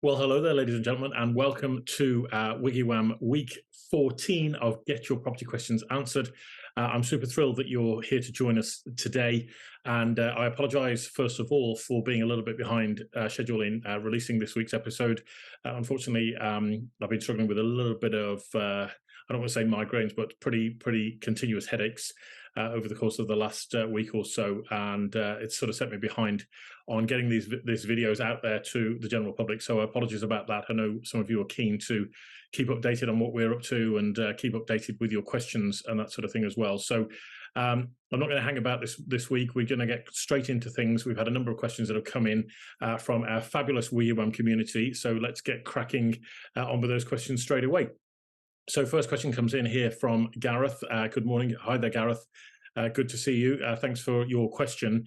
Well, hello there, ladies and gentlemen, and welcome to WiggyWam week 14 of Get Your Property Questions Answered. I'm super thrilled that you're here to join us today, and I apologize, first of all, for being a little bit behind schedule in releasing this week's episode. Unfortunately, I've been struggling with a little bit of, I don't want to say migraines, but pretty continuous headaches over the course of the last week or so, and it's sort of set me behind on getting these videos out there to the general public. So apologies about that. I know some of you are keen to keep updated on what we're up to and keep updated with your questions and that sort of thing as well. So I'm not going to hang about this week. We're going to get straight into things. We've had a number of questions that have come in from our fabulous WiggyWam community. So let's get cracking on with those questions straight away. So first question comes in here from Gareth. Good morning. Hi there, Gareth. Good to see you. Thanks for your question.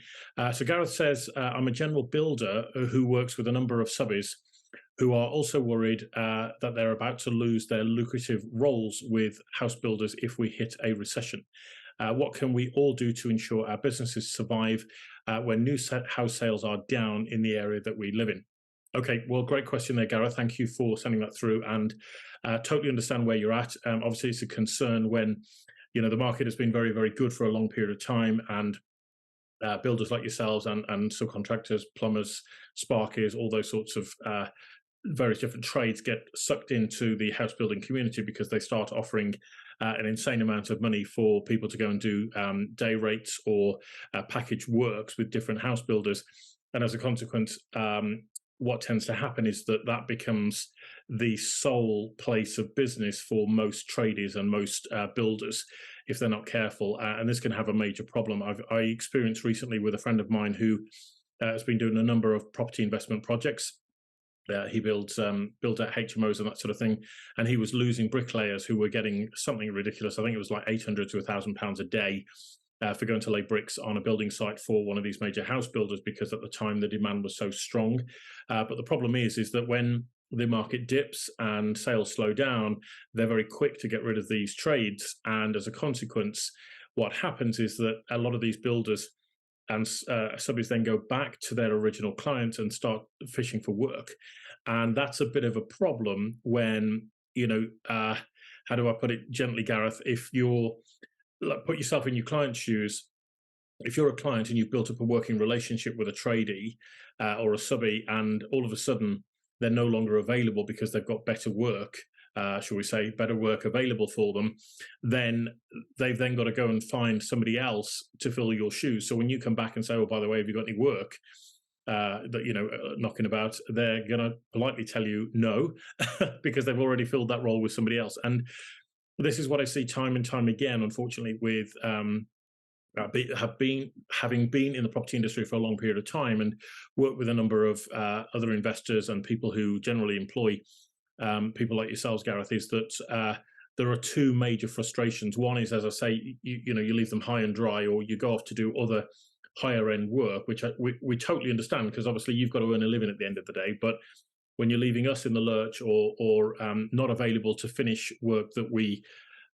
So Gareth says, I'm a general builder who works with a number of subbies who are also worried that they're about to lose their lucrative roles with house builders if we hit a recession. What can we all do to ensure our businesses survive when new house sales are down in the area that we live in? Okay, well, great question there, Gareth. Thank you for sending that through, and totally understand where you're at. Obviously, it's a concern when the market has been very, very good for a long period of time, and builders like yourselves and subcontractors, plumbers, sparkies, all those sorts of various different trades get sucked into the house building community because they start offering an insane amount of money for people to go and do day rates or package works with different house builders. And as a consequence, what tends to happen is that becomes the sole place of business for most tradies and most builders if they're not careful, and this can have a major problem. I experienced recently with a friend of mine who has been doing a number of property investment projects. He built out HMOs and that sort of thing, and he was losing bricklayers who were getting something ridiculous. I think it was like £800 to £1,000 a day for going to lay bricks on a building site for one of these major house builders, because at the time the demand was so strong. But the problem is that when the market dips and sales slow down, they're very quick to get rid of these trades. And as a consequence, what happens is that a lot of these builders and subbies then go back to their original clients and start fishing for work. And that's a bit of a problem when, how do I put it gently, Gareth? If you're, put yourself in your client's shoes. If you're a client and you've built up a working relationship with a tradie or a subby, and all of a sudden they're no longer available because they've got better work, shall we say, better work available for them, then they've then got to go and find somebody else to fill your shoes. So when you come back and say, oh, by the way, have you got any work knocking about, they're going to politely tell you no, because they've already filled that role with somebody else. And this is what I see time and time again, unfortunately, with having been in the property industry for a long period of time and worked with a number of other investors and people who generally employ people like yourselves, Gareth, is that there are two major frustrations. One is, as I say, you leave them high and dry, or you go off to do other higher end work, which we totally understand, because obviously you've got to earn a living at the end of the day. But when you're leaving us in the lurch or not available to finish work that we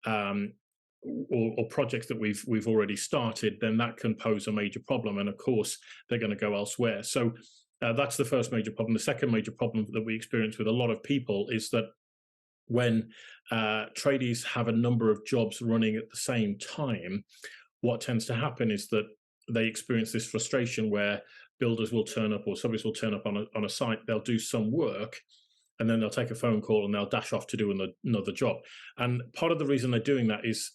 or projects that we've already started, then that can pose a major problem. And of course, they're going to go elsewhere. So that's the first major problem. The second major problem that we experience with a lot of people is that when tradies have a number of jobs running at the same time, what tends to happen is that they experience this frustration where builders will turn up or subbies will turn up on a site, they'll do some work, and then they'll take a phone call and they'll dash off to do another job. And part of the reason they're doing that is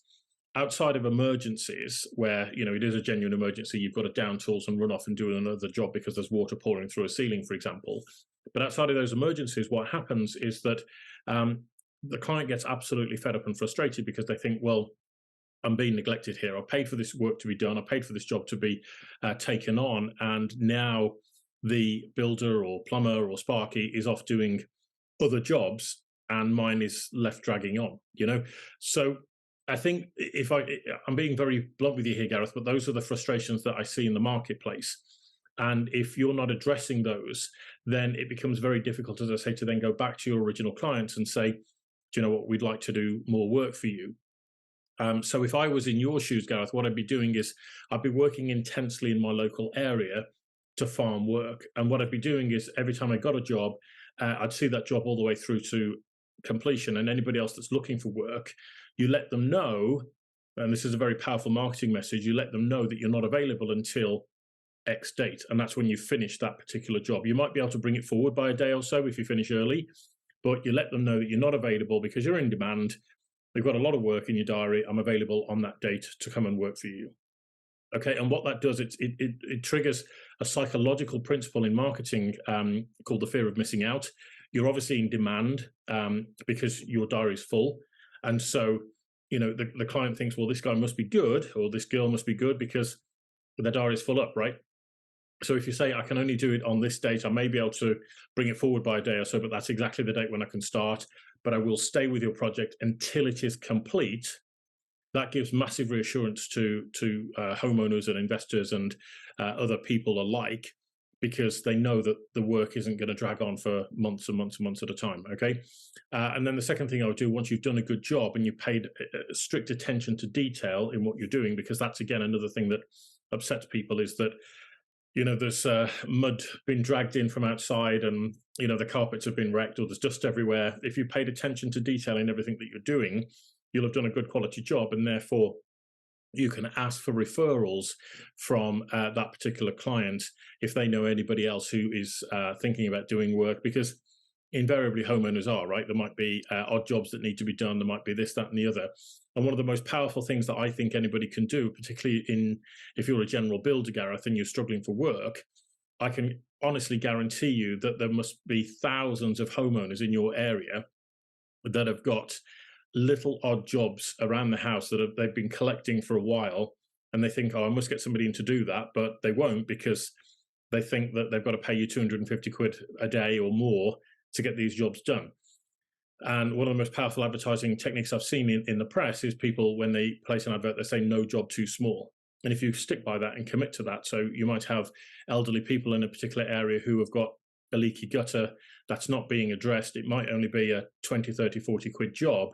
outside of emergencies where, it is a genuine emergency, you've got to down tools and run off and do another job because there's water pouring through a ceiling, for example. But outside of those emergencies, what happens is that the client gets absolutely fed up and frustrated because they think, well, I'm being neglected here. I paid for this work to be done. I paid for this job to be taken on. And now the builder or plumber or sparky is off doing other jobs and mine is left dragging on, So I think I'm being very blunt with you here, Gareth, but those are the frustrations that I see in the marketplace. And if you're not addressing those, then it becomes very difficult, as I say, to then go back to your original clients and say, do you know what, we'd like to do more work for you. So if I was in your shoes, Gareth, what I'd be doing is I'd be working intensely in my local area to farm work. And what I'd be doing is every time I got a job, I'd see that job all the way through to completion. And anybody else that's looking for work, you let them know, and this is a very powerful marketing message, you let them know that you're not available until X date, and that's when you finish that particular job. You might be able to bring it forward by a day or so if you finish early, but you let them know that you're not available because you're in demand. We've got a lot of work in your diary. I'm available on that date to come and work for you. Okay, and what that does, it triggers a psychological principle in marketing called the fear of missing out. You're obviously in demand because your diary is full, and so the client thinks, well, this guy must be good or this girl must be good because their diary is full up, right? So if you say I can only do it on this date, I may be able to bring it forward by a day or so, but that's exactly the date when I can start. But I will stay with your project until it is complete. That gives massive reassurance to homeowners and investors and other people alike, because they know that the work isn't going to drag on for months and months and months at a time. Okay, and then the second thing I would do, once you've done a good job and you paid strict attention to detail in what you're doing, because that's again another thing that upsets people, is that there's mud been dragged in from outside, and the carpets have been wrecked, or there's dust everywhere. If you paid attention to detail in everything that you're doing, you'll have done a good quality job, and therefore you can ask for referrals from that particular client if they know anybody else who is thinking about doing work, because invariably homeowners are, right? There might be odd jobs that need to be done. There might be this, that, and the other. And one of the most powerful things that I think anybody can do, particularly if you're a general builder, Gareth, and you're struggling for work, I can honestly guarantee you that there must be thousands of homeowners in your area that have got little odd jobs around the house that they've been collecting for a while, and they think, oh, I must get somebody in to do that, but they won't, because they think that they've got to pay you 250 quid a day or more to get these jobs done. And one of the most powerful advertising techniques I've seen in the press is people, when they place an advert, they say no job too small. And if you stick by that and commit to that, so you might have elderly people in a particular area who have got a leaky gutter that's not being addressed. It might only be a 20, 30, 40 quid job,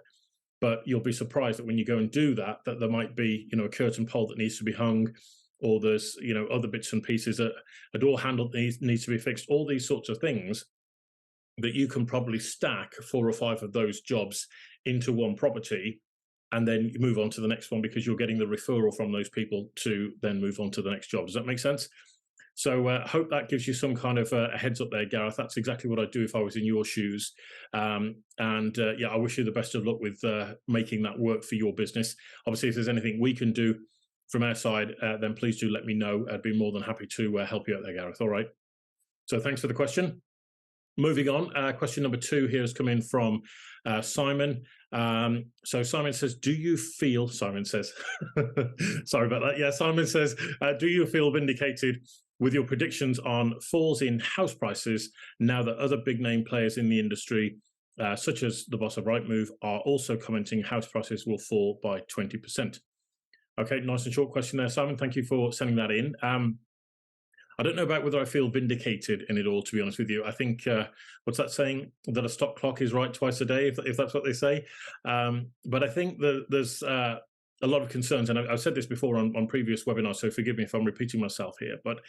but you'll be surprised that when you go and do that, that there might be, a curtain pole that needs to be hung, or there's, other bits and pieces, a door handle that needs to be fixed, all these sorts of things that you can probably stack 4 or 5 of those jobs into one property, and then you move on to the next one because you're getting the referral from those people to then move on to the next job. Does that make sense? So I hope that gives you some kind of a heads up there, Gareth. That's exactly what I'd do if I was in your shoes. I wish you the best of luck with making that work for your business. Obviously, if there's anything we can do from our side, then please do let me know. I'd be more than happy to help you out there, Gareth. All right. So thanks for the question. Moving on, question number 2 here has come in from Simon. So Simon says, Simon says, sorry about that. Yeah, Simon says, do you feel vindicated with your predictions on falls in house prices now that other big name players in the industry, such as the boss of Rightmove, are also commenting house prices will fall by 20%? Okay, nice and short question there, Simon. Thank you for sending that in. I don't know about whether I feel vindicated in it all, to be honest with you. I think, what's that saying? That a stock clock is right twice a day, if that's what they say. But I think that there's a lot of concerns, and I've said this before on previous webinars, so forgive me if I'm repeating myself here. But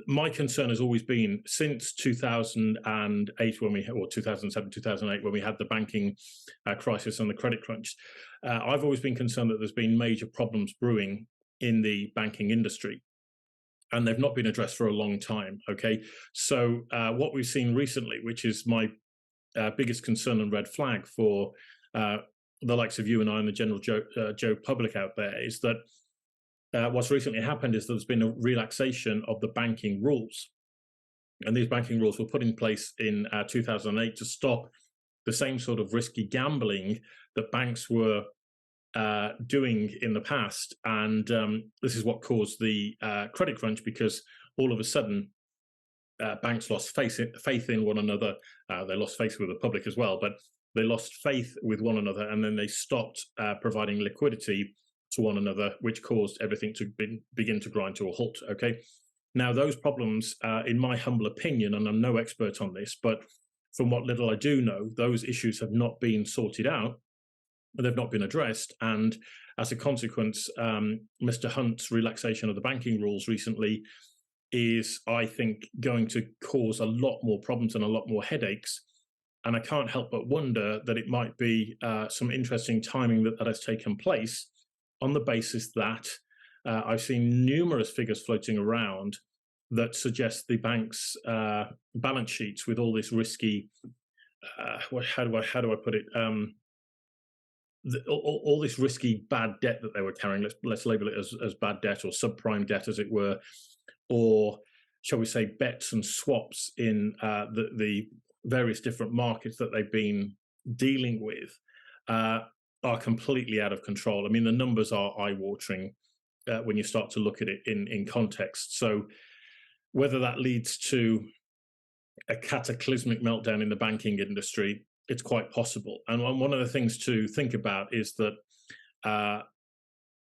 my concern has always been, since 2008, or 2007, 2008, when we had the banking crisis and the credit crunch, I've always been concerned that there's been major problems brewing in the banking industry, and they've not been addressed for a long time. Okay, so what we've seen recently, which is my biggest concern and red flag for the likes of you and I and the general Joe public out there, is that what's recently happened is there's been a relaxation of the banking rules, and these banking rules were put in place in 2008 to stop the same sort of risky gambling that banks were doing in the past. And this is what caused the credit crunch, because all of a sudden banks lost faith in one another. They lost faith with the public as well, but they lost faith with one another, and then they stopped providing liquidity to one another, which caused everything to begin to grind to a halt. Okay, now those problems, in my humble opinion, and I'm no expert on this, but from what little I do know, those issues have not been sorted out. They've not been addressed, and as a consequence, Mr. Hunt's relaxation of the banking rules recently is, I think, going to cause a lot more problems and a lot more headaches. And I can't help but wonder that it might be some interesting timing that has taken place on the basis that I've seen numerous figures floating around that suggest the bank's balance sheets with all this risky, how do I put it? All this risky bad debt that they were carrying. Let's label it as bad debt or subprime debt, as it were, or shall we say bets and swaps in the various different markets that they've been dealing with are completely out of control. I mean, the numbers are eye-watering when you start to look at it in context. So whether that leads to a cataclysmic meltdown in the banking industry, it's quite possible. And one of the things to think about is that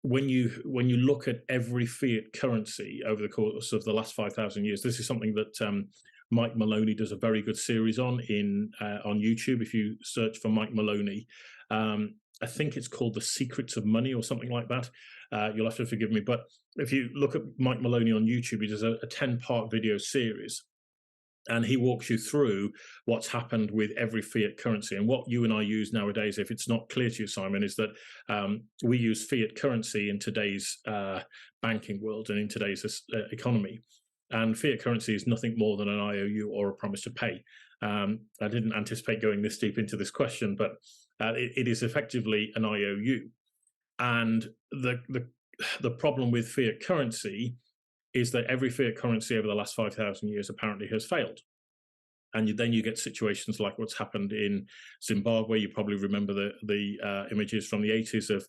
when you look at every fiat currency over the course of the last 5,000 years, this is something that Mike Maloney does a very good series on YouTube. If you search for Mike Maloney, I think it's called The Secrets of Money or something like that. You'll have to forgive me, but if you look at Mike Maloney on YouTube, he does a 10-part video series. And he walks you through what's happened with every fiat currency. And what you and I use nowadays, if it's not clear to you, Simon, is that we use fiat currency in today's banking world and in today's economy. And fiat currency is nothing more than an IOU or a promise to pay. I didn't anticipate going this deep into this question, but it is effectively an IOU. And the problem with fiat currency is that every fiat currency over the last 5,000 years apparently has failed. And then you get situations like what's happened in Zimbabwe. You probably remember the images from the 80s of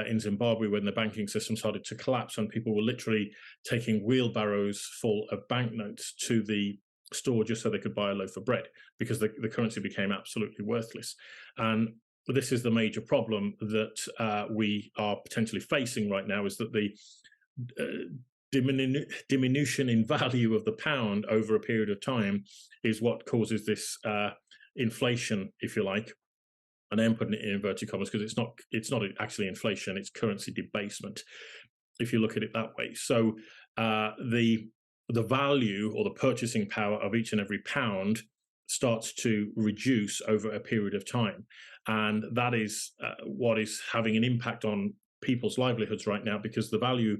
in Zimbabwe when the banking system started to collapse and people were literally taking wheelbarrows full of banknotes to the store just so they could buy a loaf of bread because the currency became absolutely worthless. And this is the major problem that we are potentially facing right now, is that the diminution in value of the pound over a period of time is what causes this inflation, if you like. And I'm putting it in inverted commas because it's not actually inflation, it's currency debasement, if you look at it that way. So the value or the purchasing power of each and every pound starts to reduce over a period of time. And that is what is having an impact on people's livelihoods right now, because the value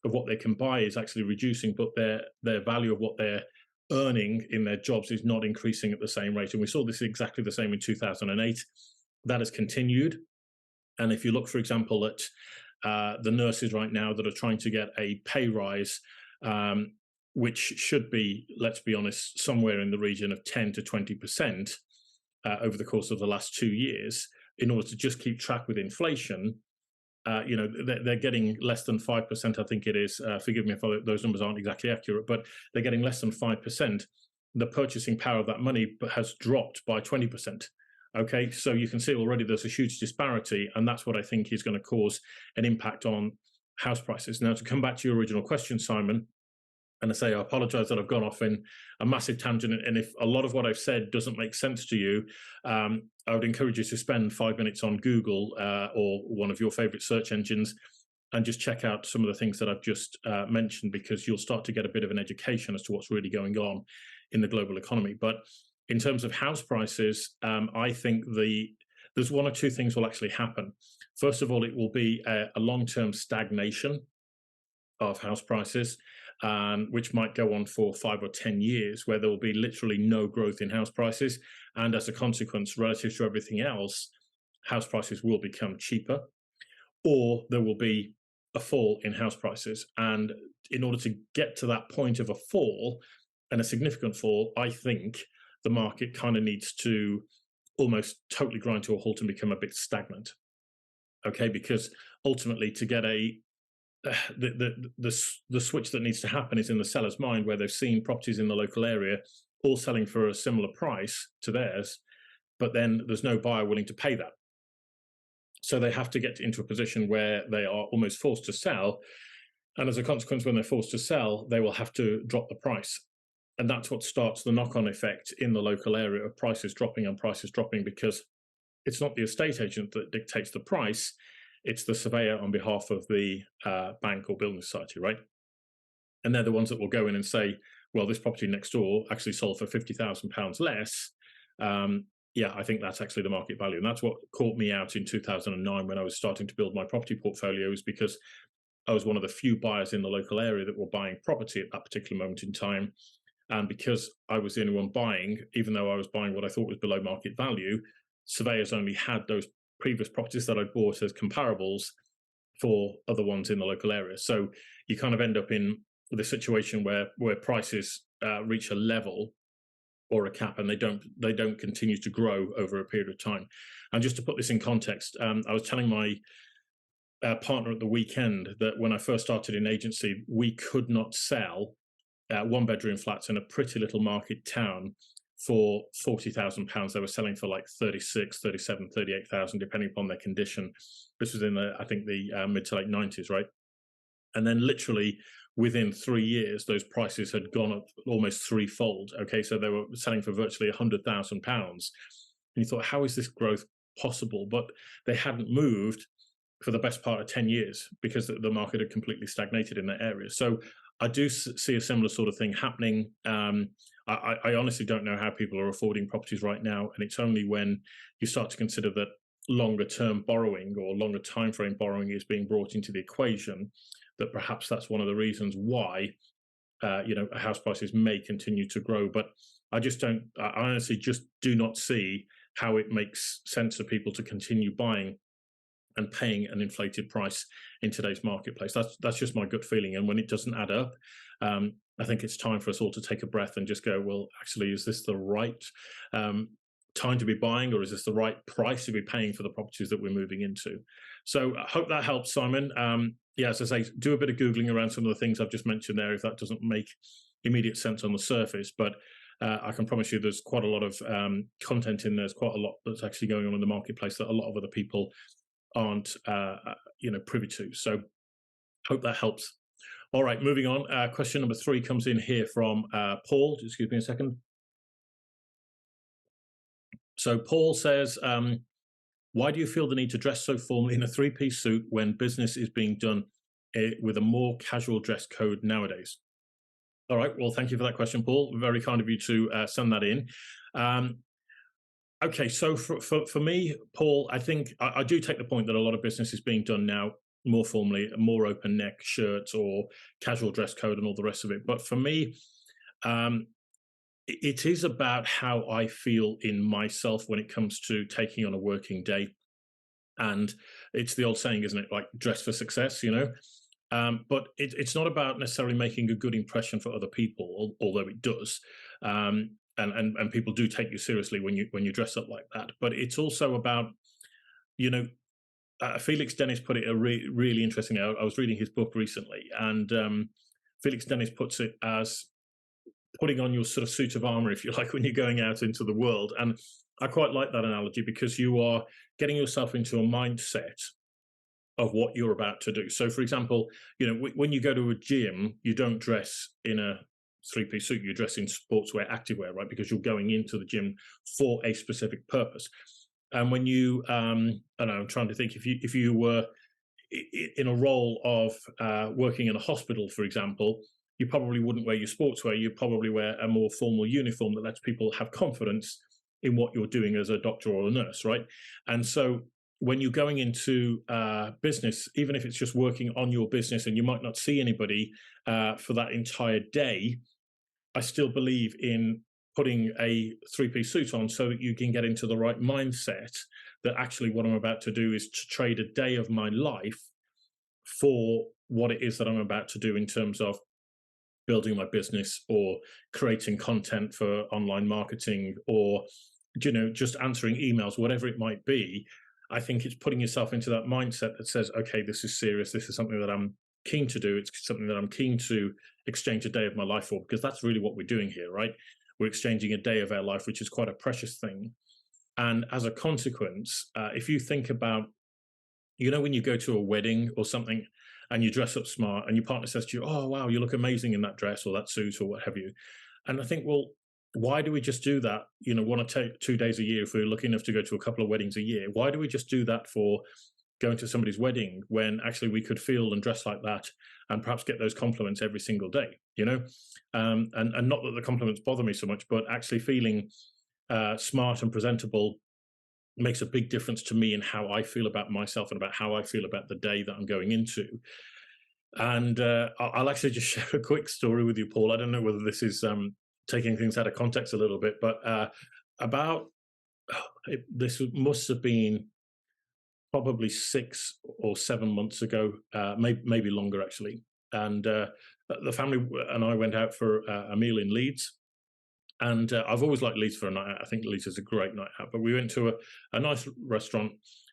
of what they can buy is actually reducing, but their value of what they're earning in their jobs is not increasing at the same rate. And we saw this exactly the same in 2008. That has continued. And if you look, for example, at the nurses right now that are trying to get a pay rise, which should be, let's be honest, somewhere in the region of 10 to 20% over the course of the last 2 years, in order to just keep track with inflation, they're getting less than 5%, I think it is. Forgive me if those numbers aren't exactly accurate, but they're getting less than 5%. The purchasing power of that money has dropped by 20%. Okay, so you can see already there's a huge disparity, and that's what I think is going to cause an impact on house prices. Now, to come back to your original question, Simon, and I say I apologize that I've gone off in a massive tangent, and if a lot of what I've said doesn't make sense to you, I would encourage you to spend 5 minutes on Google or one of your favorite search engines and just check out some of the things that I've just mentioned, because you'll start to get a bit of an education as to what's really going on in the global economy. But in terms of house prices, I think there's one or two things will actually happen. First of all, it will be a long-term stagnation of house prices, which might go on for 5 or 10 years, where there will be literally no growth in house prices. And as a consequence, relative to everything else, house prices will become cheaper, or there will be a fall in house prices. And in order to get to that point of a fall, and a significant fall, I think the market kind of needs to almost totally grind to a halt and become a bit stagnant. Okay, because ultimately, to get the switch that needs to happen is in the seller's mind, where they've seen properties in the local area all selling for a similar price to theirs, but then there's no buyer willing to pay that. So they have to get into a position where they are almost forced to sell. And as a consequence, when they're forced to sell, they will have to drop the price. And that's what starts the knock-on effect in the local area of prices dropping and prices dropping, because it's not the estate agent that dictates the price, it's the surveyor on behalf of the bank or building society, right? and they're the ones that will go in and say, well, this property next door actually sold for £50,000 less. Yeah, I think that's actually the market value. And that's what caught me out in 2009 when I was starting to build my property portfolios, because I was one of the few buyers in the local area that were buying property at that particular moment in time. And because I was the only one buying, even though I was buying what I thought was below market value, surveyors only had those previous properties that I'd bought as comparables for other ones in the local area. So you kind of end up in the situation where prices reach a level or a cap, and they don't continue to grow over a period of time. And just to put this in context, I was telling my partner at the weekend that when I first started in agency, we could not sell one-bedroom flats in a pretty little market town for £40,000. They were selling for like 36, 37, 38,000, depending upon their condition. This was in the, I think, the mid to late 90s, right? And then literally within 3 years, those prices had gone up almost threefold. Okay, so they were selling for virtually £100,000. And you thought, how is this growth possible? But they hadn't moved for the best part of 10 years because the market had completely stagnated in that area. So I do see a similar sort of thing happening. I honestly don't know how people are affording properties right now, and it's only when you start to consider that longer term borrowing or longer time frame borrowing is being brought into the equation that perhaps that's one of the reasons why house prices may continue to grow. But I honestly just do not see how it makes sense for people to continue buying and paying an inflated price in today's marketplace. That's just my gut feeling. And when it doesn't add up, I think it's time for us all to take a breath and just go, well, actually, is this the right time to be buying, or is this the right price to be paying for the properties that we're moving into? So I hope that helps, Simon. Yeah, as I say, do a bit of Googling around some of the things I've just mentioned there if that doesn't make immediate sense on the surface. But I can promise you there's quite a lot of content in there. There's quite a lot that's actually going on in the marketplace that a lot of other people aren't privy to. So hope that helps. All right, moving on. Question number 3 comes in here from Paul. Just give me a second. So Paul says, why do you feel the need to dress so formally in a 3-piece suit when business is being done with a more casual dress code nowadays? All right, well, thank you for that question, Paul. Very kind of you to send that in. Okay, so for me, Paul, I think I do take the point that a lot of business is being done now more formally, more open neck shirts or casual dress code and all the rest of it. But for me, it is about how I feel in myself when it comes to taking on a working day. And it's the old saying, isn't it? Like, dress for success, but it's not about necessarily making a good impression for other people, although it does. And people do take you seriously when you dress up like that. But it's also about, Felix Dennis put it really interesting. I was reading his book recently, and Felix Dennis puts it as putting on your sort of suit of armor, if you like, when you're going out into the world. And I quite like that analogy, because you are getting yourself into a mindset of what you're about to do. So, for example, when you go to a gym, you don't dress in a 3-piece suit, you dress in sportswear, activewear, right? Because you're going into the gym for a specific purpose. And when you, I'm trying to think, if you were in a role of working in a hospital, for example, you probably wouldn't wear your sportswear. You probably wear a more formal uniform that lets people have confidence in what you're doing as a doctor or a nurse, right? And so when you're going into business, even if it's just working on your business and you might not see anybody for that entire day, I still believe in putting a 3-piece suit on so that you can get into the right mindset that actually what I'm about to do is to trade a day of my life for what it is that I'm about to do in terms of building my business or creating content for online marketing or, just answering emails, whatever it might be. I think it's putting yourself into that mindset that says, okay, this is serious. This is something that I'm keen to do. It's something that I'm keen to exchange a day of my life for, because that's really what we're doing here, right? We're exchanging a day of our life, which is quite a precious thing. And as a consequence, if you think about, when you go to a wedding or something and you dress up smart and your partner says to you, oh, wow, you look amazing in that dress or that suit or what have you. And I think, well, why do we just do that, 1 or 2 days a year if we're lucky enough to go to a couple of weddings a year? Why do we just do that for going to somebody's wedding when actually we could feel and dress like that and perhaps get those compliments every single day, and not that the compliments bother me so much, but actually feeling smart and presentable makes a big difference to me in how I feel about myself and about how I feel about the day that I'm going into. And I'll actually just share a quick story with you, Paul. I don't know whether this is taking things out of context a little bit, but about this must have been probably 6 or 7 months ago, maybe longer actually. And the family and I went out for a meal in Leeds. And I've always liked Leeds for a night out. I think Leeds is a great night out. But we went to a nice restaurant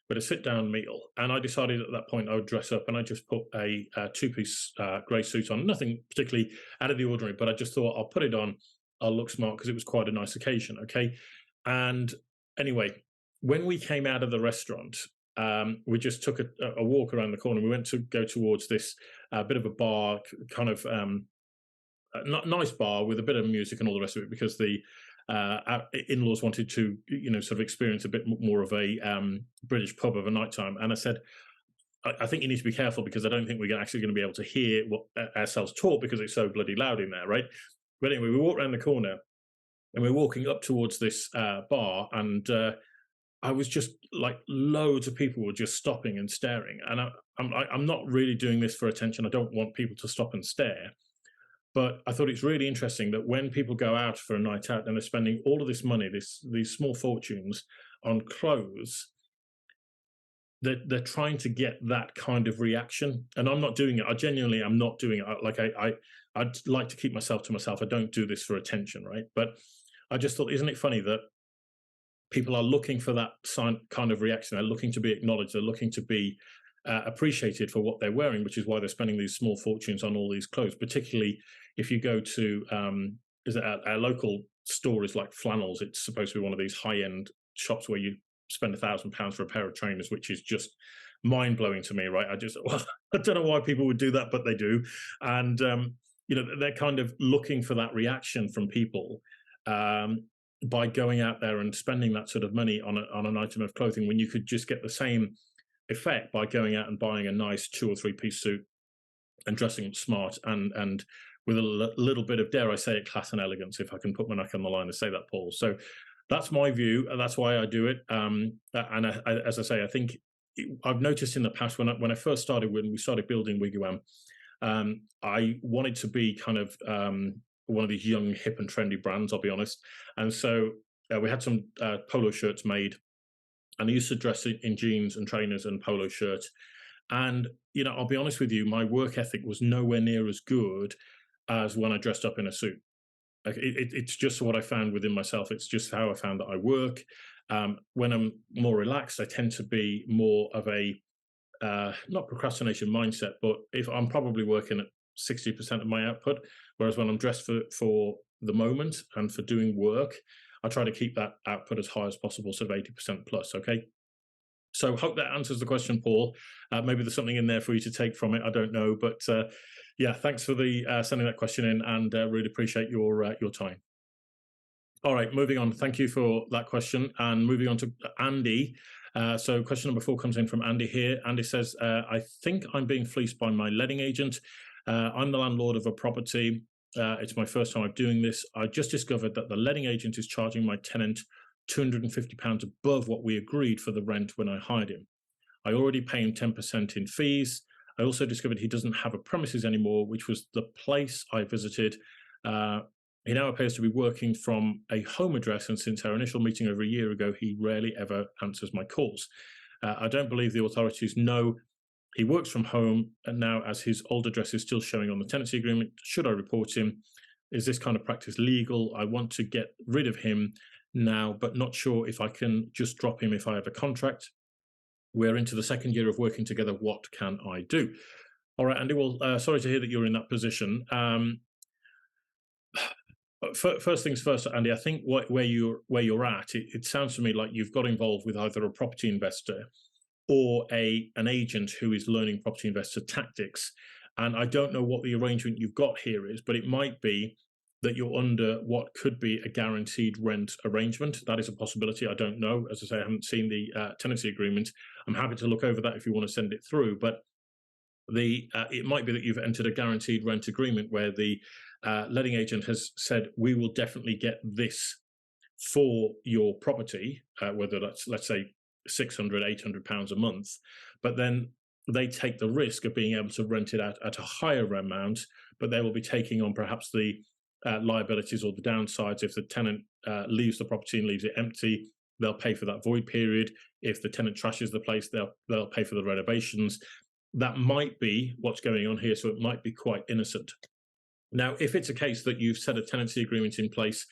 with a sit-down meal. And I decided at that point I would dress up, and I just put a two-piece grey suit on. Nothing particularly out of the ordinary, but I just thought I'll put it on. I'll look smart because it was quite a nice occasion, okay? And anyway, when we came out of the restaurant, we just took a walk around the corner. We went to go towards this bit of a bar, kind of nice bar with a bit of music and all the rest of it, because the in-laws wanted to, sort of experience a bit more of a British pub of a nighttime. And I said, I think you need to be careful because I don't think we're actually going to be able to hear what ourselves talk because it's so bloody loud in there, right? But anyway, we walked around the corner and we're walking up towards this bar, and I was just like, loads of people were just stopping and staring. And I'm not really doing this for attention. I don't want people to stop and stare. But I thought it's really interesting that when people go out for a night out and they're spending all of this money, these small fortunes on clothes, they're trying to get that kind of reaction. And I'm not doing it. I genuinely am not doing it. Like I'd like to keep myself to myself. I don't do this for attention, right? But I just thought, isn't it funny that people are looking for that kind of reaction? They're looking to be acknowledged. They're looking to be appreciated for what they're wearing, which is why they're spending these small fortunes on all these clothes. Particularly if you go to our local store is like Flannels. It's supposed to be one of these high-end shops where you spend £1,000 for a pair of trainers, which is just mind-blowing to me, right? I don't know why people would do that, but they do. And they're kind of looking for that reaction from people by going out there and spending that sort of money on an item of clothing, when you could just get the same effect by going out and buying a nice 2 or 3 piece suit and dressing up smart and with a little bit of, dare I say it, class and elegance, if I can put my neck on the line to say that, Paul. So that's my view. That's why I do it. As I say, I think I've noticed in the past when I first started, when we started building WiggyWam, I wanted to be kind of one of these young, hip and trendy brands, I'll be honest. And so we had some polo shirts made, and I used to dress in jeans and trainers and polo shirts. And, I'll be honest with you, my work ethic was nowhere near as good as when I dressed up in a suit. Like it's just what I found within myself. It's just how I found that I work. When I'm more relaxed, I tend to be more of a, not procrastination mindset, but if I'm probably working at 60% of my output, whereas when I'm dressed for the moment and for doing work, I try to keep that output as high as possible, sort of 80% plus, okay? So hope that answers the question, Paul. Maybe there's something in there for you to take from it. I don't know, but yeah, thanks for sending that question in, and really appreciate your time. All right, moving on. Thank you for that question, and moving on to Andy. So question number 4 comes in from Andy here. Andy says, I think I'm being fleeced by my letting agent. I'm the landlord of a property. It's my first time doing this. I just discovered that the letting agent is charging my tenant £250 above what we agreed for the rent when I hired him. I already pay him 10% in fees. I also discovered he doesn't have a premises anymore, which was the place I visited. He now appears to be working from a home address, and since our initial meeting over a year ago, he rarely ever answers my calls. I don't believe the authorities know he works from home, and now as his old address is still showing on the tenancy agreement, should I report him? Is this kind of practice legal? I want to get rid of him now, but not sure if I can just drop him if I have a contract. We're into the 2nd year of working together. What can I do? All right, Andy, well, sorry to hear that you're in that position. First things first, Andy, I think where you're at, it sounds to me like you've got involved with either a property investor or an agent who is learning property investor tactics. And I don't know what the arrangement you've got here is, but it might be that you're under what could be a guaranteed rent arrangement. That is a possibility. I don't know. As I say, I haven't seen the tenancy agreement. I'm happy to look over that if you want to send it through. But it might be that you've entered a guaranteed rent agreement where the letting agent has said, we will definitely get this for your property, whether that's, let's say, 600, 800 pounds a month, but then they take the risk of being able to rent it out at a higher amount, but they will be taking on perhaps the liabilities or the downsides. If the tenant leaves the property and leaves it empty, they'll pay for that void period. If the tenant trashes the place, they'll pay for the renovations. That might be what's going on here, so it might be quite innocent. Now, if it's a case that you've set a tenancy agreement in place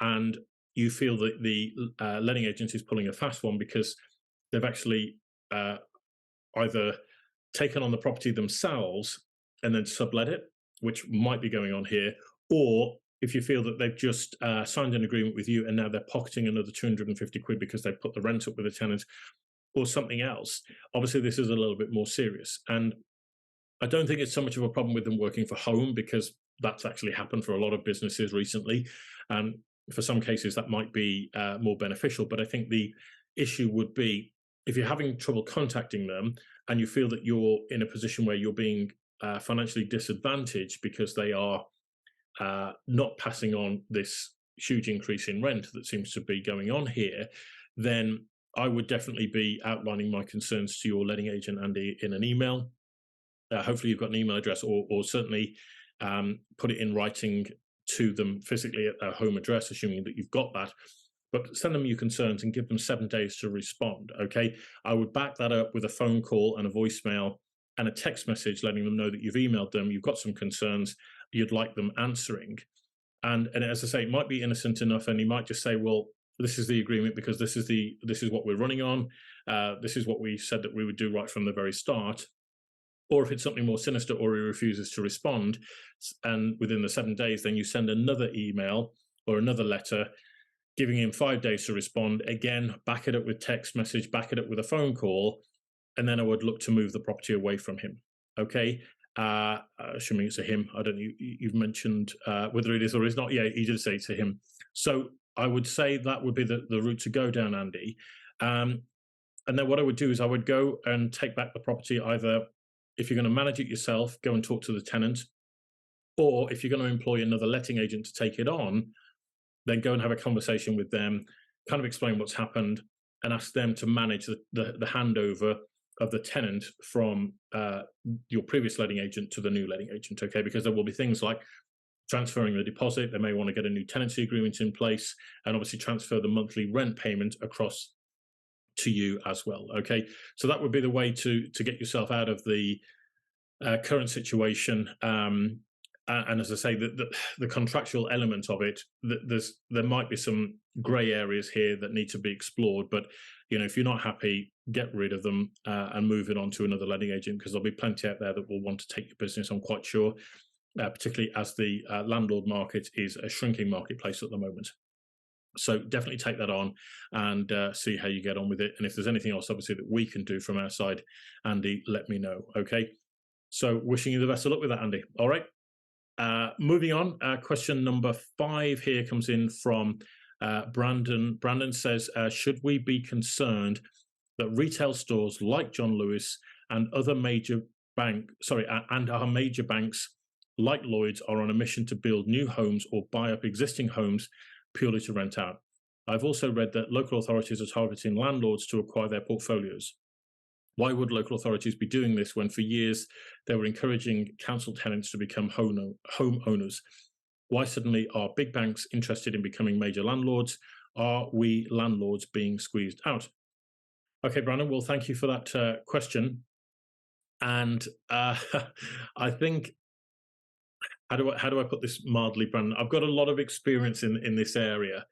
and you feel that the letting agent is pulling a fast one because they've actually either taken on the property themselves and then sublet it, which might be going on here, or if you feel that they've just signed an agreement with you and now they're pocketing another 250 quid because they've put the rent up with a tenant or something else, obviously this is a little bit more serious. And I don't think it's so much of a problem with them working from home, because that's actually happened for a lot of businesses recently. And for some cases, that might be more beneficial. But I think the issue would be if you're having trouble contacting them and you feel that you're in a position where you're being financially disadvantaged because they are not passing on this huge increase in rent that seems to be going on here, then I would definitely be outlining my concerns to your letting agent, Andy, in an email. Hopefully you've got an email address, or certainly put it in writing to them physically at their home address, assuming that you've got that. But send them your concerns and give them 7 days to respond, okay? I would back that up with a phone call and a voicemail and a text message letting them know that you've emailed them, you've got some concerns, you'd like them answering. And as I say, it might be innocent enough, and you might just say, well, this is the agreement because this is what we're running on. This is what we said that we would do right from the very start. Or if it's something more sinister, or he refuses to respond, and within the 7 days, then you send another email or another letter giving him 5 days to respond. Again, back it up with text message, back it up with a phone call, and then I would look to move the property away from him. Okay. Assuming it's a him. I don't know, you've mentioned whether it is or is not. Yeah, you did say it's a him. So I would say that would be the route to go down, Andy. And then what I would do is I would go and take back the property. Either, if you're going to manage it yourself, go and talk to the tenant, or if you're going to employ another letting agent to take it on, then go and have a conversation with them, kind of explain what's happened, and ask them to manage the handover of the tenant from your previous letting agent to the new letting agent, okay? Because there will be things like transferring the deposit. They may want to get a new tenancy agreement in place, and obviously transfer the monthly rent payment across to you as well, okay? So that would be the way to get yourself out of the current situation. And as I say, the contractual element of it, there might be some grey areas here that need to be explored. But if you're not happy, get rid of them and move it on to another letting agent, because there'll be plenty out there that will want to take your business, I'm quite sure, particularly as the landlord market is a shrinking marketplace at the moment. So definitely take that on and see how you get on with it. And if there's anything else, obviously, that we can do from our side, Andy, let me know, okay? So wishing you the best of luck with that, Andy. All right. Moving on, question number 5 here comes in from Brandon. Brandon says, should we be concerned that retail stores like John Lewis and other major and our major banks like Lloyd's are on a mission to build new homes or buy up existing homes purely to rent out? I've also read that local authorities are targeting landlords to acquire their portfolios. Why would local authorities be doing this when for years they were encouraging council tenants to become homeowners? Why suddenly are big banks interested in becoming major landlords? Are we landlords being squeezed out? Okay, Brandon, well, thank you for that question. And I think, how do I put this mildly, Brandon? I've got a lot of experience in this area,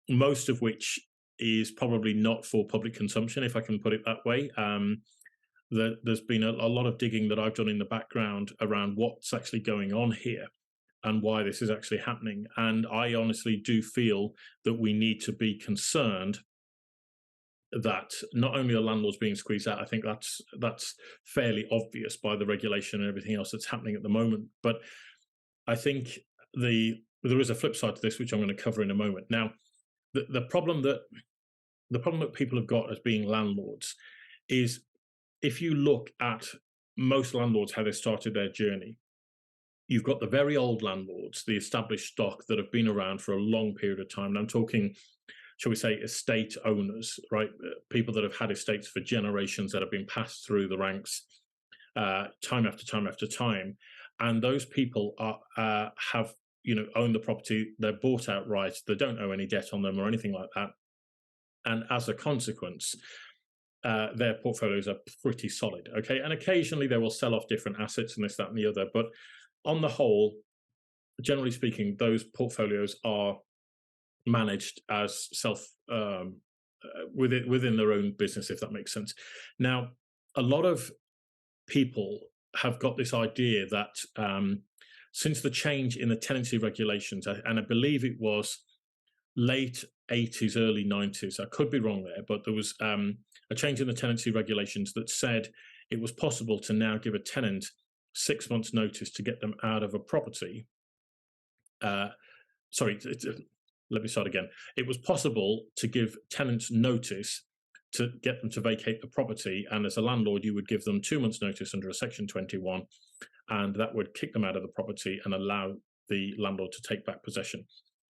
most of which is probably not for public consumption, if I can put it that way. There's been a lot of digging that I've done in the background around what's actually going on here and why this is actually happening. And I honestly do feel that we need to be concerned that not only are landlords being squeezed out, I think that's fairly obvious by the regulation and everything else that's happening at the moment. But I think there is a flip side to this, which I'm going to cover in a moment. Now, the problem that people have got as being landlords is, if you look at most landlords, how they started their journey, you've got the very old landlords, the established stock that have been around for a long period of time. And I'm talking, shall we say, estate owners, right? People that have had estates for generations, that have been passed through the ranks time after time after time. And those people have owned the property, they're bought outright, they don't owe any debt on them or anything like that. And as a consequence, their portfolios are pretty solid, okay? And occasionally they will sell off different assets and this, that, and the other. But on the whole, generally speaking, those portfolios are managed as within their own business, if that makes sense. Now, a lot of people have got this idea that since the change in the tenancy regulations, and I believe it was late 80s, early 90s, I could be wrong there, but there was a change in the tenancy regulations that said it was possible to now give a tenant 6 months notice to get them out of a property. Sorry, let me start again. It was possible to give tenants notice to get them to vacate the property, and as a landlord you would give them 2 months notice under a section 21, and that would kick them out of the property and allow the landlord to take back possession.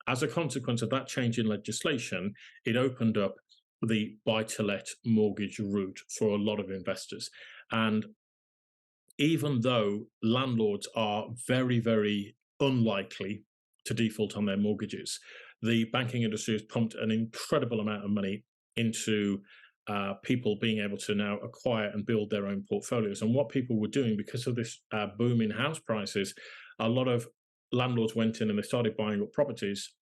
As a consequence of that change in legislation, it opened up the buy-to-let mortgage route for a lot of investors. And even though landlords are very, very unlikely to default on their mortgages, the banking industry has pumped an incredible amount of money into people being able to now acquire and build their own portfolios. And what people were doing, because of this boom in house prices, a lot of landlords went in and they started buying up properties.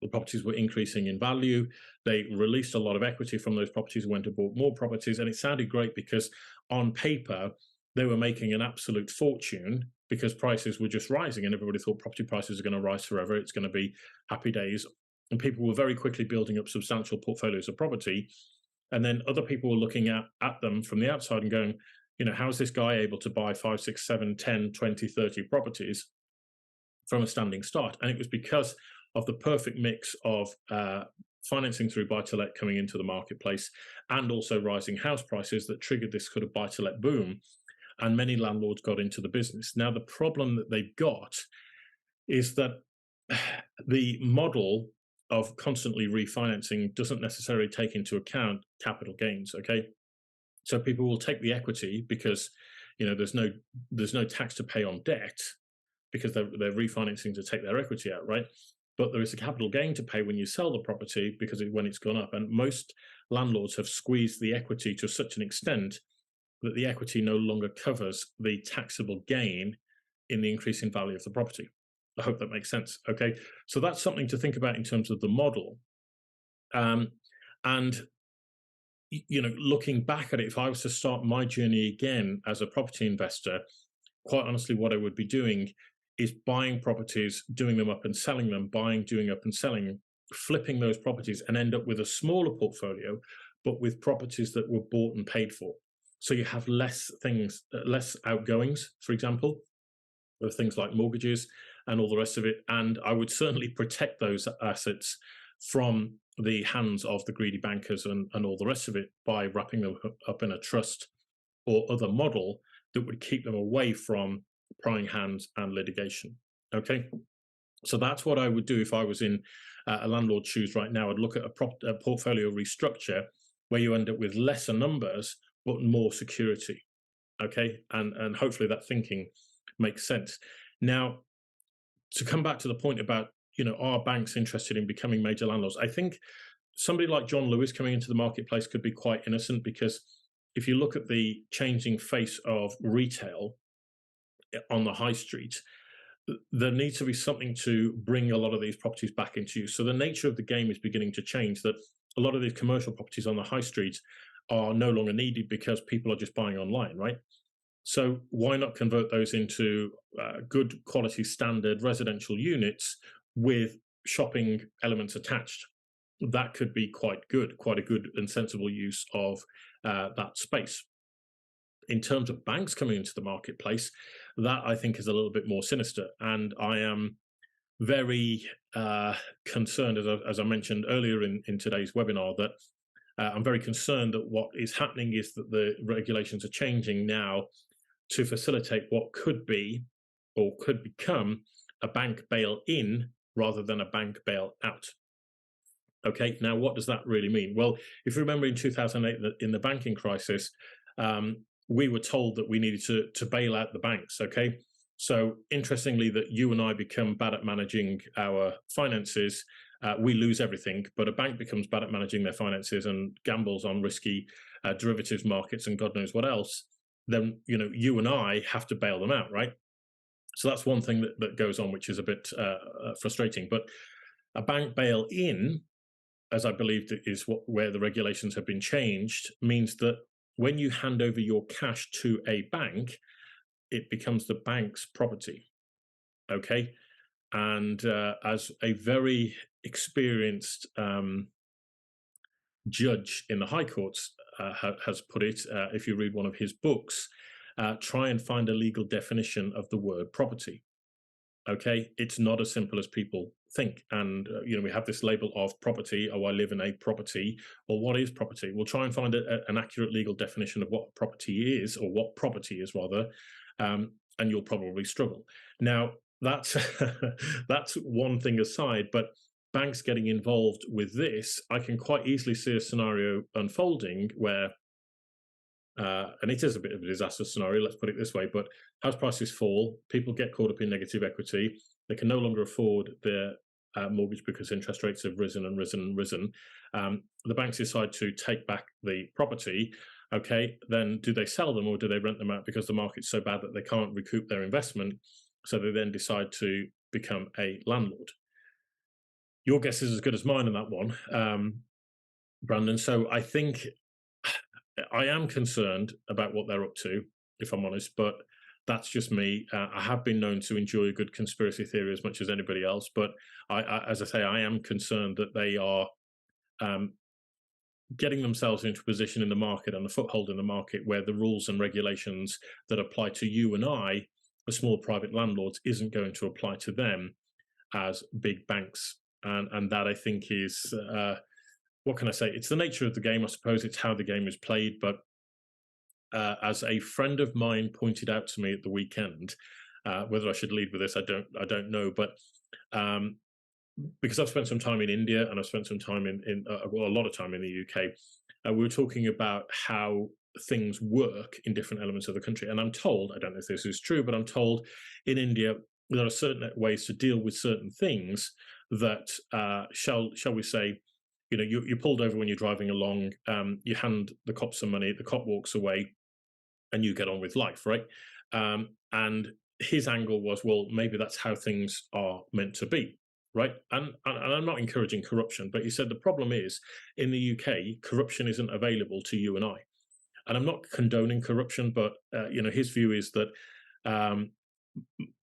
The properties were increasing in value. They released a lot of equity from those properties and went and bought more properties. And it sounded great because on paper, they were making an absolute fortune because prices were just rising and everybody thought property prices are going to rise forever. It's going to be happy days. And people were very quickly building up substantial portfolios of property. And then other people were looking at them from the outside and going, how is this guy able to buy 5, 6, 7, 10, 20, 30 properties from a standing start? And it was because of the perfect mix of financing through buy-to-let coming into the marketplace and also rising house prices that triggered this sort of buy-to-let boom. And many landlords got into the business. Now, the problem that they've got is that the model of constantly refinancing doesn't necessarily take into account capital gains, okay? So people will take the equity because, there's no tax to pay on debt because they're refinancing to take their equity out, right? But there is a capital gain to pay when you sell the property because when it's gone up. And most landlords have squeezed the equity to such an extent that the equity no longer covers the taxable gain in the increase in value of the property. I hope that makes sense. Okay, so that's something to think about in terms of the model. And looking back at it, if I was to start my journey again as a property investor, quite honestly, what I would be doing is buying properties, doing them up and selling them, buying, doing up and selling, flipping those properties, and end up with a smaller portfolio, but with properties that were bought and paid for. So you have less outgoings, for example, of things like mortgages and all the rest of it. And I would certainly protect those assets from the hands of the greedy bankers and all the rest of it by wrapping them up in a trust or other model that would keep them away from prying hands and litigation. Okay, so that's what I would do if I was in a landlord's shoes right now. I'd look at a portfolio restructure where you end up with lesser numbers but more security. Okay, and hopefully that thinking makes sense. Now, to come back to the point about are banks interested in becoming major landlords? I think somebody like John Lewis coming into the marketplace could be quite innocent, because if you look at the changing face of retail on the high street, there needs to be something to bring a lot of these properties back into use. So the nature of the game is beginning to change, that a lot of these commercial properties on the high street are no longer needed because people are just buying online, right? So why not convert those into good quality standard residential units with shopping elements attached? That could be quite a good and sensible use of that space. In terms of banks coming into the marketplace, that I think is a little bit more sinister. And I am very concerned, as I mentioned earlier in today's webinar, that I'm very concerned that what is happening is that the regulations are changing now to facilitate what could be or could become a bank bail-in rather than a bank bail-out. Okay, now what does that really mean? Well, if you remember in 2008, in the banking crisis, we were told that we needed to bail out the banks. Okay, so interestingly, that you and I become bad at managing our finances, we lose everything. But a bank becomes bad at managing their finances and gambles on risky derivatives markets and God knows what else. Then you and I have to bail them out, right? So that's one thing that goes on, which is a bit frustrating. But a bank bail-in, as I believe is where the regulations have been changed, means that when you hand over your cash to a bank, it becomes the bank's property. Okay, and as a very experienced judge in the High Courts has put it, if you read one of his books, try and find a legal definition of the word property. Okay, it's not as simple as people think. And we have this label of property. Oh, I live in a property. Or what is property? We'll try and find an accurate legal definition of what property is, or what property is rather, and you'll probably struggle. Now, that's that's one thing aside, but banks getting involved with this, I can quite easily see a scenario unfolding where and it is a bit of a disaster scenario, let's put it this way, but house prices fall, people get caught up in negative equity, they can no longer afford their mortgage because interest rates have risen and risen and risen. The banks decide to take back the property. Okay, then do they sell them or do they rent them out because the market's so bad that they can't recoup their investment? So they then decide to become a landlord. Your guess is as good as mine on that one, Brandon. So I think I am concerned about what they're up to, if I'm honest, but that's just me. I have been known to enjoy a good conspiracy theory as much as anybody else, but as I say, I am concerned that they are getting themselves into a position in the market and a foothold in the market where the rules and regulations that apply to you and I, the small private landlords, isn't going to apply to them as big banks. And that, I think, is what can I say? It's the nature of the game, I suppose. It's how the game is played. But as a friend of mine pointed out to me at the weekend, whether I should lead with this, I don't know. But because I've spent some time in India and I've spent some time well, a lot of time in the UK, we were talking about how things work in different elements of the country. And I'm told, I don't know if this is true, but I'm told in India there are certain ways to deal with certain things that shall we say, you're pulled over when you're driving along, you hand the cop some money, the cop walks away, and you get on with life, right? And his angle was, well, maybe that's how things are meant to be, right? And I'm not encouraging corruption, but he said the problem is in the UK, corruption isn't available to you and I. And I'm not condoning corruption, but his view is that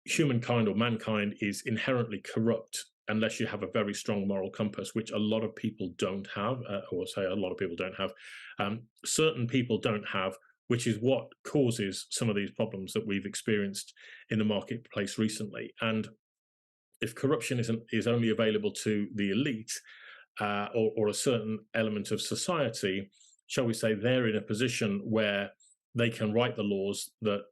humankind or mankind is inherently corrupt unless you have a very strong moral compass, which a lot of people don't have, or say a lot of people don't have. Certain people don't have, which is what causes some of these problems that we've experienced in the marketplace recently. And if corruption is only available to the elite or a certain element of society, shall we say, they're in a position where they can write the laws that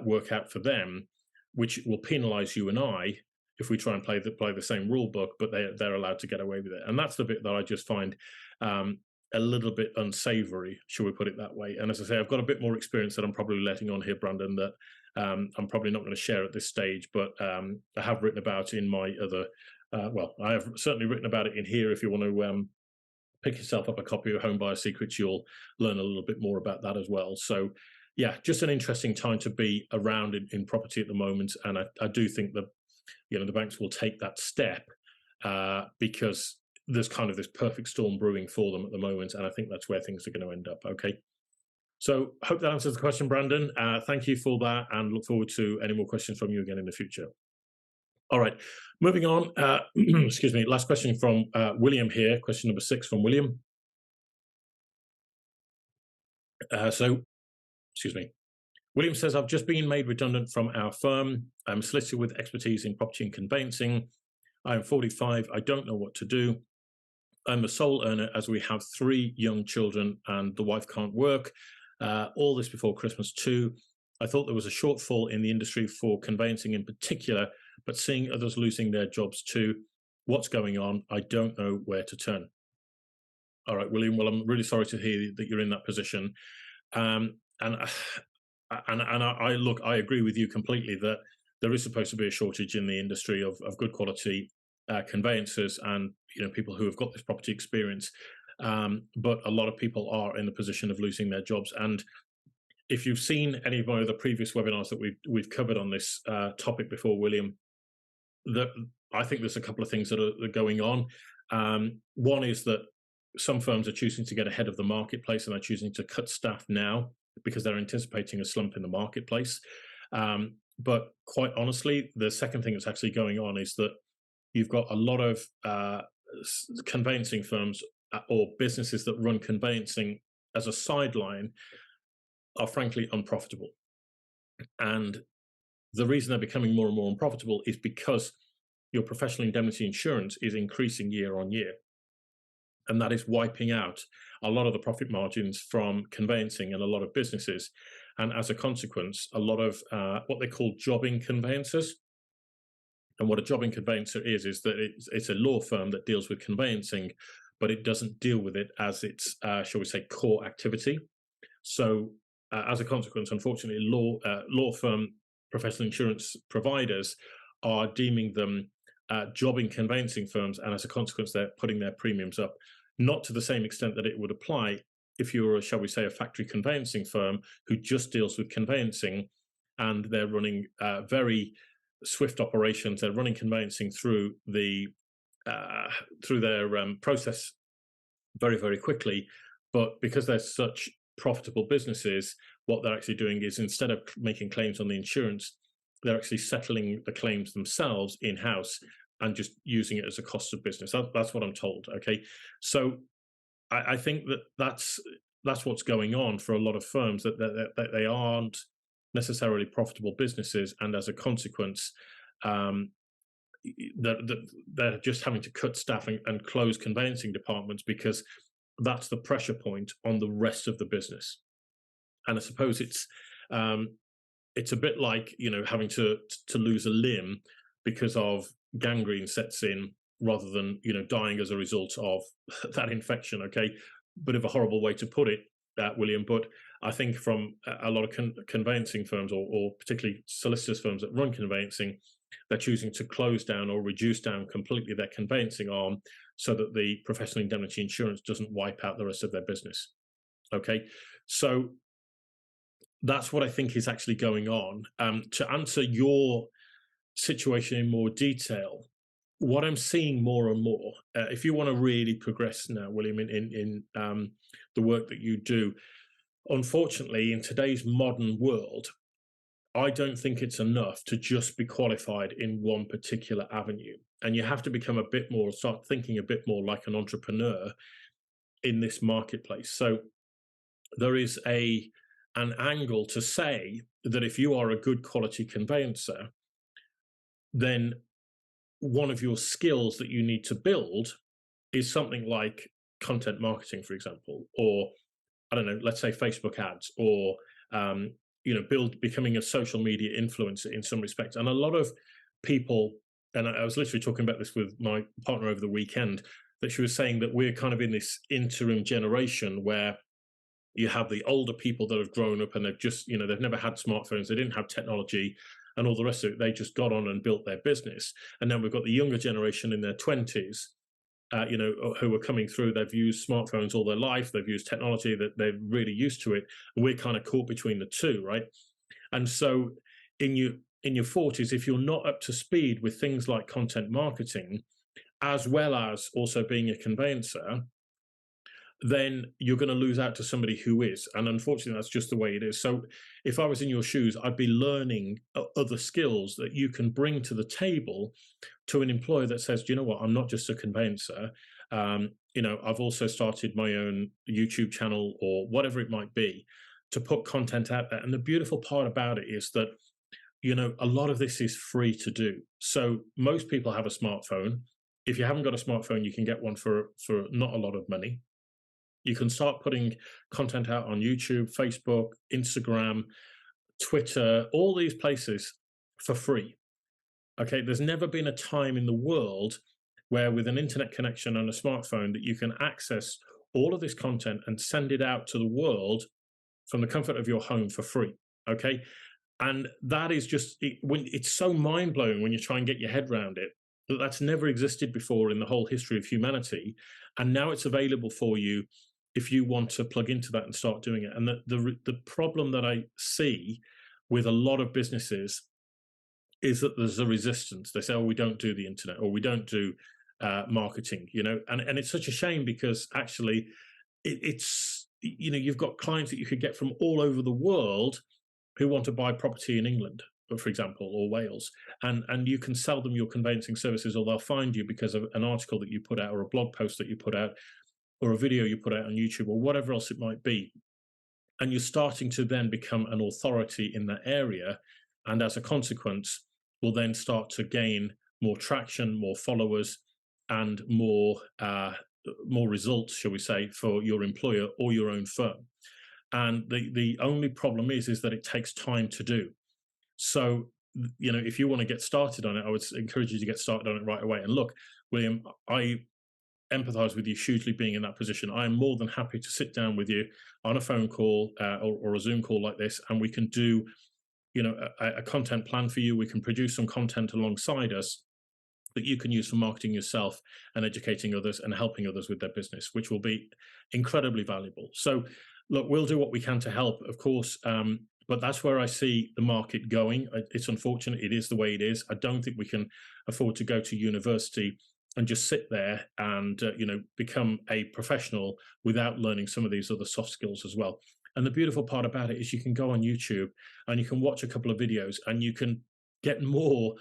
work out for them, which will penalize you and I if we try and play the same rule book, but they're allowed to get away with it. And that's the bit that I just find a little bit unsavory, shall we put it that way. And as I say, I've got a bit more experience that I'm probably letting on here, Brandon, that I'm probably not going to share at this stage, but I have written about in my other, well, I have certainly written about it in here. If you want to pick yourself up a copy of Home Buyer Secrets, you'll learn a little bit more about that as well. So yeah, just an interesting time to be around in property at the moment. And I do think that, the banks will take that step because there's kind of this perfect storm brewing for them at the moment. And I think that's where things are going to end up. Okay. So hope that answers the question, Brandon. Thank you for that and look forward to any more questions from you again in the future. All right, moving on. Excuse me. Last question from William here. Question number 6 from William. Excuse me. William says, I've just been made redundant from our firm. I'm a solicitor with expertise in property and conveyancing. I'm 45. I don't know what to do. I'm a sole earner as we have three young children and the wife can't work. All this before Christmas too. I thought there was a shortfall in the industry for conveyancing in particular, but seeing others losing their jobs too, what's going on? I don't know where to turn. All right, William. Well, I'm really sorry to hear that you're in that position. And I look, I agree with you completely that there is supposed to be a shortage in the industry of good quality conveyancers and people who have got this property experience. But a lot of people are in the position of losing their jobs. And if you've seen any of my other previous webinars that we've covered on this topic before, William, that I think there's a couple of things that are going on. One is that some firms are choosing to get ahead of the marketplace and are choosing to cut staff now because they're anticipating a slump in the marketplace. But quite honestly, the second thing that's actually going on is that you've got a lot of conveyancing firms or businesses that run conveyancing as a sideline are frankly unprofitable. And the reason they're becoming more and more unprofitable is because your professional indemnity insurance is increasing year on year. And that is wiping out a lot of the profit margins from conveyancing and a lot of businesses. And as a consequence, a lot of what they call jobbing conveyancers. And what a jobbing conveyancer is that it's a law firm that deals with conveyancing, but it doesn't deal with it as its, shall we say, core activity. So as a consequence, unfortunately, law firm professional insurance providers are deeming them jobbing conveyancing firms, and as a consequence, they're putting their premiums up, not to the same extent that it would apply if you were, shall we say, a factory conveyancing firm who just deals with conveyancing, and they're running very swift operations. They're running conveyancing through their process very, very quickly. But because they're such profitable businesses, what they're actually doing is, instead of making claims on the insurance, they're actually settling the claims themselves in-house and just using it as a cost of business. That's what I'm told. Okay, so I think that's what's going on for a lot of firms, that they aren't necessarily profitable businesses, and as a consequence, they're just having to cut staff and close conveyancing departments because that's the pressure point on the rest of the business. And I suppose it's a bit like having to lose a limb because of gangrene sets in, rather than dying as a result of that infection. Okay, bit of a horrible way to put it, William, but I think from a lot of conveyancing firms, or particularly solicitors firms that run conveyancing, they're choosing to close down or reduce down completely their conveyancing arm so that the professional indemnity insurance doesn't wipe out the rest of their business. Okay, so that's what I think is actually going on. To answer your situation in more detail, what I'm seeing more and more, if you want to really progress now, William, in the work that you do, unfortunately, in today's modern world, I don't think it's enough to just be qualified in one particular avenue. And you have to become a bit more, start thinking a bit more like an entrepreneur in this marketplace. So there is an angle to say that if you are a good quality conveyancer, then one of your skills that you need to build is something like content marketing, for example, or I don't know, let's say Facebook ads, or becoming a social media influencer in some respects. And a lot of people, and I was literally talking about this with my partner over the weekend, that she was saying that we're kind of in this interim generation where you have the older people that have grown up and they've just, they've never had smartphones, they didn't have technology and all the rest of it. They just got on and built their business. And then we've got the younger generation in their 20s, who are coming through. They've used smartphones all their life. They've used technology, that they're really used to it. And we're kind of caught between the two, right? And so in your 40s, if you're not up to speed with things like content marketing, as well as also being a conveyancer, then you're going to lose out to somebody who is. And unfortunately, that's just the way it is. So if I was in your shoes, I'd be learning other skills that you can bring to the table to an employer that says, do you know what, I'm not just a conveyancer. I've also started my own YouTube channel or whatever it might be, to put content out there. And the beautiful part about it is that a lot of this is free to do. So most people have a smartphone. If you haven't got a smartphone, you can get one for not a lot of money. You can start putting content out on YouTube, Facebook, Instagram, Twitter, all these places for free. Okay, there's never been a time in the world where with an internet connection and a smartphone that you can access all of this content and send it out to the world from the comfort of your home for free. Okay, and that is just when it's so mind blowing when you try and get your head around it that that's never existed before in the whole history of humanity, and now it's available for you if you want to plug into that and start doing it. And the problem that I see with a lot of businesses is that there's a resistance. They say, "Oh, we don't do the internet, or we don't do marketing," and it's such a shame because actually, it's you've got clients that you could get from all over the world who want to buy property in England, for example, or Wales, and you can sell them your conveyancing services, or they'll find you because of an article that you put out, or a blog post that you put out, or a video you put out on YouTube, or whatever else it might be. And you're starting to then become an authority in that area, and as a consequence, will then start to gain more traction, more followers, and more results, shall we say, for your employer or your own firm. And the only problem is that it takes time to do. So, if you want to get started on it, I would encourage you to get started on it right away. And look, William, I empathize with you hugely being in that position. I am more than happy to sit down with you on a phone call or a Zoom call like this, and we can do, a content plan for you. We can produce some content alongside us that you can use for marketing yourself and educating others and helping others with their business, which will be incredibly valuable. So, look, we'll do what we can to help, of course, but that's where I see the market going. It's unfortunate. It is the way it is. I don't think we can afford to go to university and just sit there and become a professional without learning some of these other soft skills as well. And the beautiful part about it is you can go on YouTube and you can watch a couple of videos and you can get more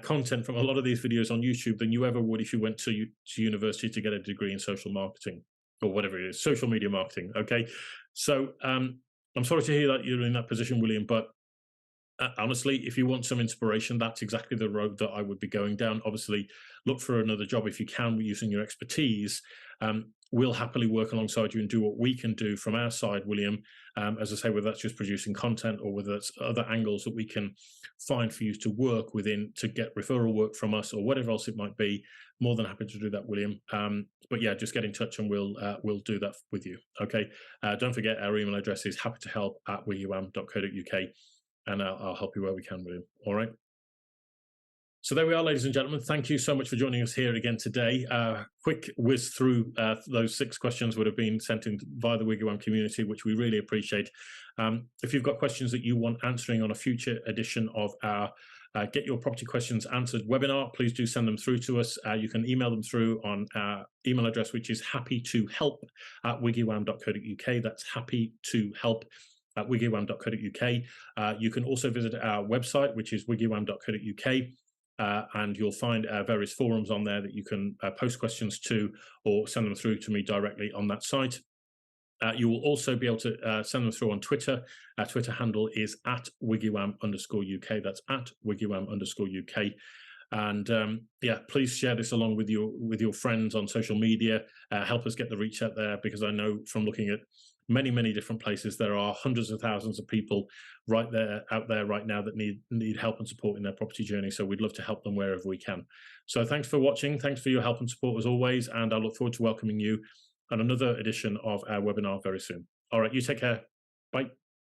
content from a lot of these videos on YouTube than you ever would if you went to university to get a degree in social marketing or whatever it is, social media marketing. Okay, so I'm sorry to hear that you're in that position, William, but honestly, if you want some inspiration, that's exactly the road that I would be going down. Obviously, look for another job if you can using your expertise. We'll happily work alongside you and do what we can do from our side, William. As I say, whether that's just producing content or whether that's other angles that we can find for you to work within to get referral work from us or whatever else it might be, more than happy to do that, William. But yeah, just get in touch and we'll do that with you. Okay. Don't forget our email address is happytohelp@wiggywam.co.uk. And I'll help you where we can, William. All right. So there we are, ladies and gentlemen. Thank you so much for joining us here again today. Quick whiz through those 6 questions would have been sent in via the WiggyWam community, which we really appreciate. If you've got questions that you want answering on a future edition of our Get Your Property Questions Answered webinar, please do send them through to us. You can email them through on our email address, which is happytohelp@wiggywam.co.uk. That's happytohelp@wiggywam.co.uk. You can also visit our website, which is wiggywam.co.uk. And you'll find various forums on there that you can post questions to or send them through to me directly on that site. You will also be able to send them through on Twitter. Our Twitter handle is @WiggyWam_UK. That's @WiggyWam_UK. And yeah, please share this along with your friends on social media. Help us get the reach out there, because I know from looking at many different places, there are hundreds of thousands of people out there right now that need help and support in their property journey. So we'd love to help them wherever we can. So thanks for watching. Thanks for your help and support as always. And I look forward to welcoming you on another edition of our webinar very soon. All right, you take care. Bye.